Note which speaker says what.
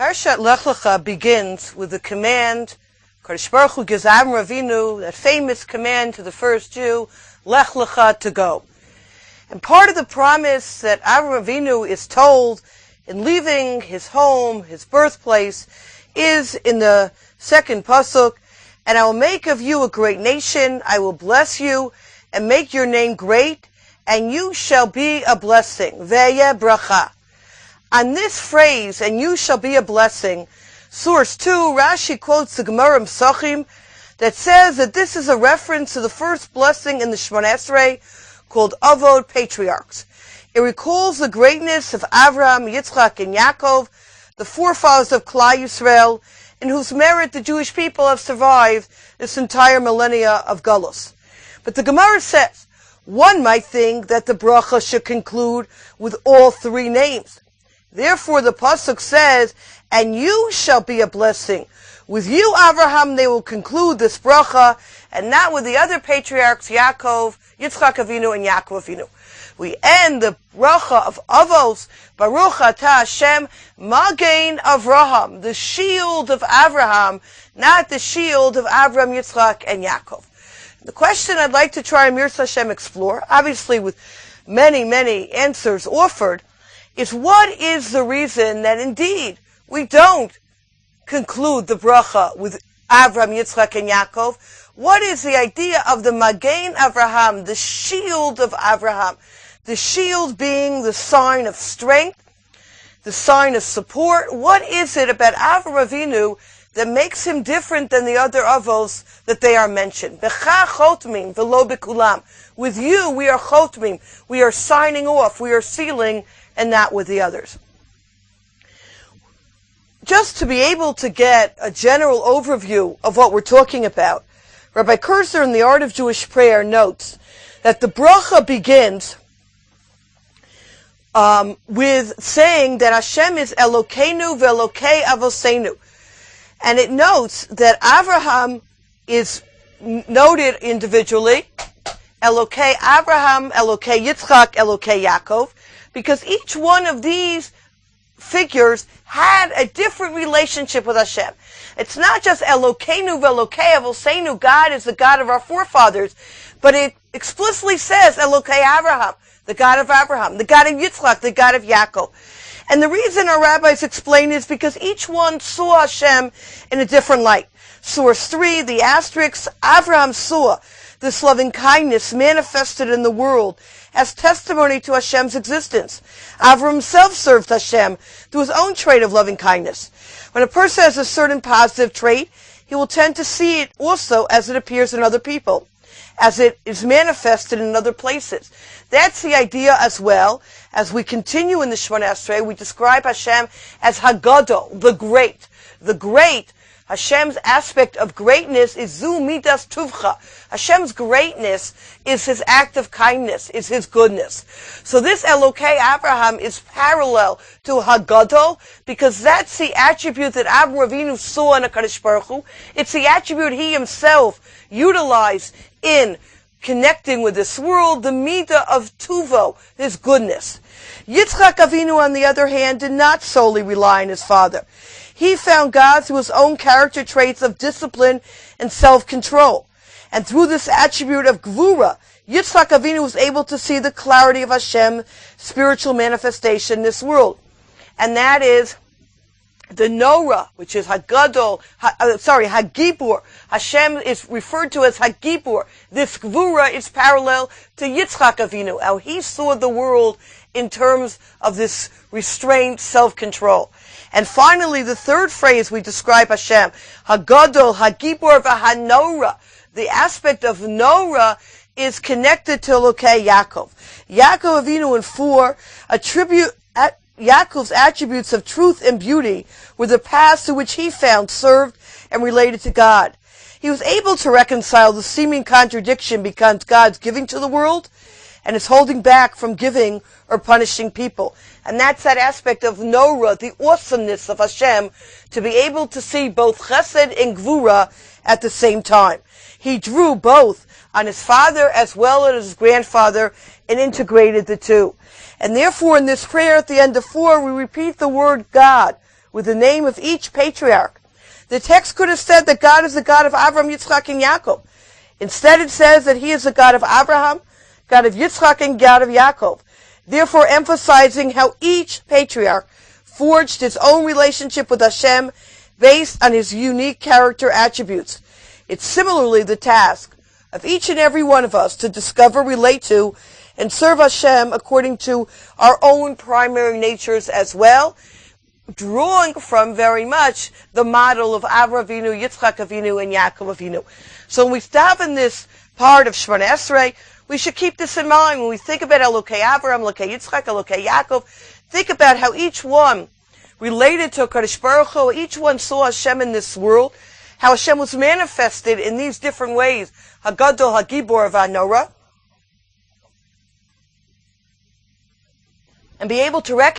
Speaker 1: Parshat Lech begins with the command Kadosh Baruch Hu gives Avram Avinu, that famous command to the first Jew, Lech Lecha, to go. And part of the promise that Avram Avinu is told in leaving his home, his birthplace, is in the second pasuk, and I will make of you a great nation, I will bless you, and make your name great, and you shall be a blessing. Ve'yeh bracha. On this phrase, and you shall be a blessing, source 2, Rashi quotes the Gemara Psachim that says that this is a reference to the first blessing in the Shemona Esrei called Avod, patriarchs. It recalls the greatness of Avraham, Yitzchak, and Yaakov, the forefathers of Klal Yisrael, in whose merit the Jewish people have survived this entire millennia of Galus. But the Gemara says, one might think that the bracha should conclude with all three names. Therefore, the pasuk says, and you shall be a blessing. With you, Avraham, they will conclude this bracha, and not with the other patriarchs, Yaakov, Yitzchak Avinu, and Yaakov Avinu. We end the bracha of Avos, Baruch Atah Hashem, Magen Avraham, the shield of Avraham, not the shield of Avram, Yitzchak, and Yaakov. The question I'd like to try and Mir Hashem explore, obviously with many, many answers offered, is what is the reason that indeed we don't conclude the bracha with Avram, Yitzchak, and Yaakov? What is the idea of the Magen Avraham, the shield of Avraham? The shield being the sign of strength, the sign of support. What is it about Avram Avinu that makes him different than the other avos that they are mentioned? Becha chotmim v'lo bekulam. With you, we are chotmim. We are signing off. We are sealing, and not with the others. Just to be able to get a general overview of what we're talking about, Rabbi Kurzer in The Art of Jewish Prayer notes that the bracha begins with saying that Hashem is Elokeinu ve'Elokei Avosenu. And it notes that Avraham is noted individually, Elokei Avraham, Elokei Yitzchak, Elokei Yaakov, because each one of these figures had a different relationship with Hashem. It's not just Elokeinu ve'Elokei Avosenu, God is the God of our forefathers, but it explicitly says Elokei Avraham, the God of Abraham, the God of Yitzchak, the God of Yaakov. And the reason our rabbis explain is because each one saw Hashem in a different light. Source 3, the asterisk, Avraham saw this loving kindness manifested in the world as testimony to Hashem's existence. Avraham himself served Hashem through his own trait of loving kindness. When a person has a certain positive trait, he will tend to see it also as it appears in other people, as it is manifested in other places. That's the idea as well. As we continue in the Shemona Esrei, we describe Hashem as Hagadol, the great. The great, Hashem's aspect of greatness is Zu Midas Tuvcha. Hashem's greatness is his act of kindness, is his goodness. So this Elokei Avraham is parallel to Hagadol, because that's the attribute that Avram Avinu saw in HaKadosh Baruch Hu. It's the attribute he himself utilized in connecting with this world, the midah of Tuvo, his goodness. Yitzchak Avinu, on the other hand, did not solely rely on his father. He found God through his own character traits of discipline and self-control. And through this attribute of Gvura, Yitzchak Avinu was able to see the clarity of Hashem's spiritual manifestation in this world. And that is the Norah, which is Hagibur. Hashem is referred to as Hagibur. This Gvura is parallel to Yitzchak Avinu, how he saw the world in terms of this restraint, self-control. And finally, the third phrase we describe Hashem, Hagadol, Hagibur, v'Hanorah. The aspect of Norah is connected to Elokei Yaakov. Yaakov Avinu in 4 attribute Yaakov's attributes of truth and beauty were the paths through which he found, served, and related to God. He was able to reconcile the seeming contradiction between God's giving to the world and his holding back from giving or punishing people. And that's that aspect of Norah, the awesomeness of Hashem, to be able to see both Chesed and Gvura at the same time. He drew both on his father as well as his grandfather and integrated the two. And therefore, in this prayer at the end of 4, we repeat the word God with the name of each patriarch. The text could have said that God is the God of Abraham, Yitzchak, and Yaakov. Instead, it says that he is the God of Abraham, God of Yitzchak, and God of Yaakov, therefore emphasizing how each patriarch forged his own relationship with Hashem based on his unique character attributes. It's similarly the task of each and every one of us to discover, relate to, and serve Hashem according to our own primary natures as well, drawing from very much the model of Avraham Avinu, Yitzchak Avinu, and Yaakov Avinu. So when we stop in this part of Shemona Esrei, we should keep this in mind when we think about Elokei Avraham, Elokei Yitzchak, Elokei Yaakov. Think about how each one related to Kadosh Baruch Hu, each one saw Hashem in this world, how Hashem was manifested in these different ways, Hagadol, Hagibor, Vanora, and be able to recognize